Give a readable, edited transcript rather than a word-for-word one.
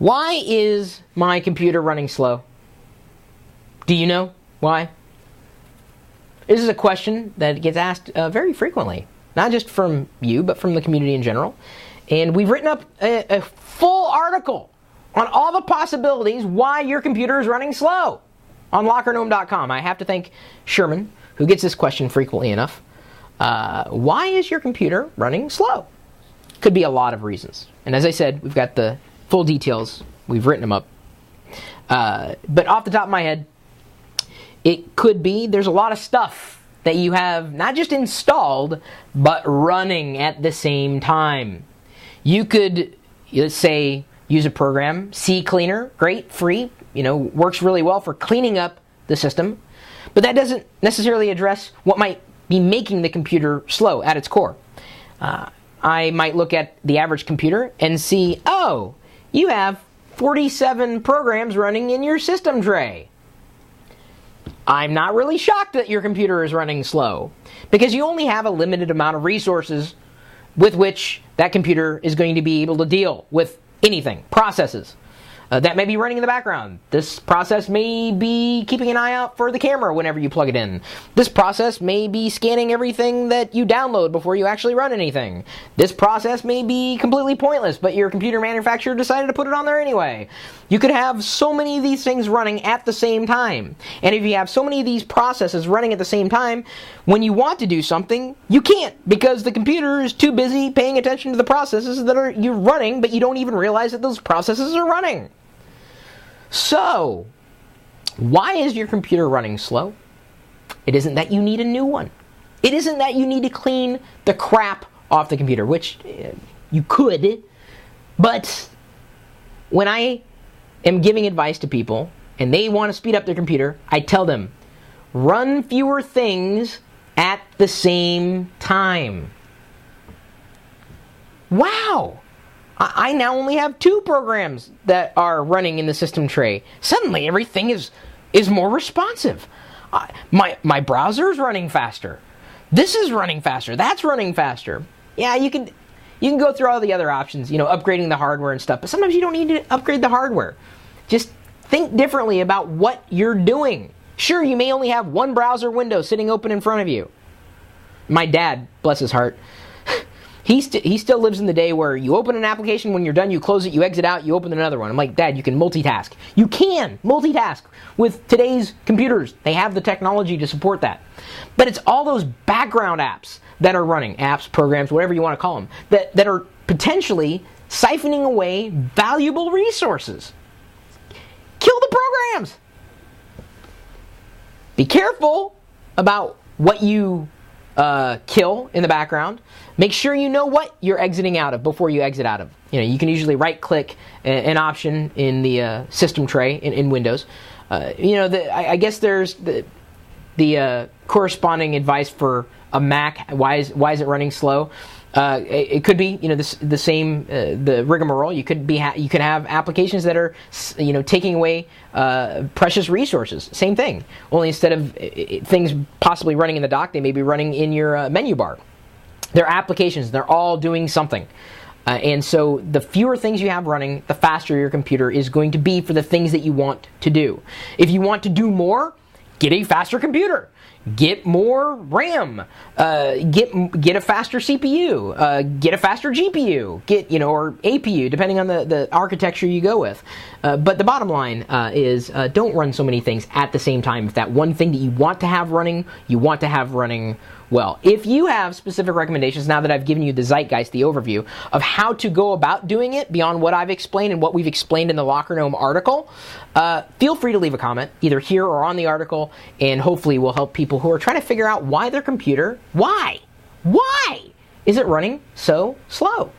Why is my computer running slow? Do you know why? This is a question that gets asked very frequently, not just from you, but from the community in general. And we've written up a full article on all the possibilities why your computer is running slow on LockerGnome.com. I have to thank Sherman, who gets this question frequently enough. Why is your computer running slow? Could be a lot of reasons. And as I said, we've got the full details. We've written them up. But off the top of my head, it could be there's a lot of stuff that you have not just installed, but running at the same time. You could, let's say, use a program, CCleaner, great, free, works really well for cleaning up the system. But that doesn't necessarily address what might be making the computer slow at its core. I might look at the average computer and see, oh, you have 47 programs running in your system tray. I'm not really shocked that your computer is running slow, because you only have a limited amount of resources with which that computer is going to be able to deal with anything, processes. That may be running in the background. This process may be keeping an eye out for the camera whenever you plug it in. This process may be scanning everything that you download before you actually run anything. This process may be completely pointless, but your computer manufacturer decided to put it on there anyway. You could have so many of these things running at the same time. And if you have so many of these processes running at the same time, when you want to do something, you can't, because the computer is too busy paying attention to the processes that you're running, but you don't even realize that those processes are running. So, why is your computer running slow? It isn't that you need a new one. It isn't that you need to clean the crap off the computer, which you could, but when I am giving advice to people and they want to speed up their computer, I tell them, run fewer things at the same time. Wow! I now only have 2 programs that are running in the system tray. Suddenly, everything is more responsive. My browser is running faster. This is running faster. That's running faster. Yeah, you can go through all the other options, upgrading the hardware and stuff. But sometimes you don't need to upgrade the hardware. Just think differently about what you're doing. Sure, you may only have one browser window sitting open in front of you. My dad, bless his heart, he still lives in the day where you open an application, when you're done, you close it, you exit out, you open another one. I'm like, Dad, you can multitask. You can multitask with today's computers. They have the technology to support that. But it's all those background apps that are running, apps, programs, whatever you want to call them, that are potentially siphoning away valuable resources. Kill the programs. Be careful about what you kill in the background. Make sure you know what you're exiting out of before you exit out of. You can usually right-click an option in the system tray in Windows. I guess there's the corresponding advice for a Mac. Why is it running slow? It could be the same the rigmarole. You could have applications that are taking away precious resources. Same thing. Only instead of things possibly running in the dock, they may be running in your menu bar. They're applications. They're all doing something. And so the fewer things you have running, the faster your computer is going to be for the things that you want to do. If you want to do more, get a faster computer. Get more RAM. Get a faster CPU. Get a faster GPU. Or APU, depending on the architecture you go with. But the bottom line is don't run so many things at the same time. If that one thing that you want to have running, you want to have running well. If you have specific recommendations, now that I've given you the zeitgeist, the overview of how to go about doing it beyond what I've explained and what we've explained in the LockerGnome article, feel free to leave a comment, either here or on the article, and hopefully we'll help people who are trying to figure out why their computer, why is it running so slow?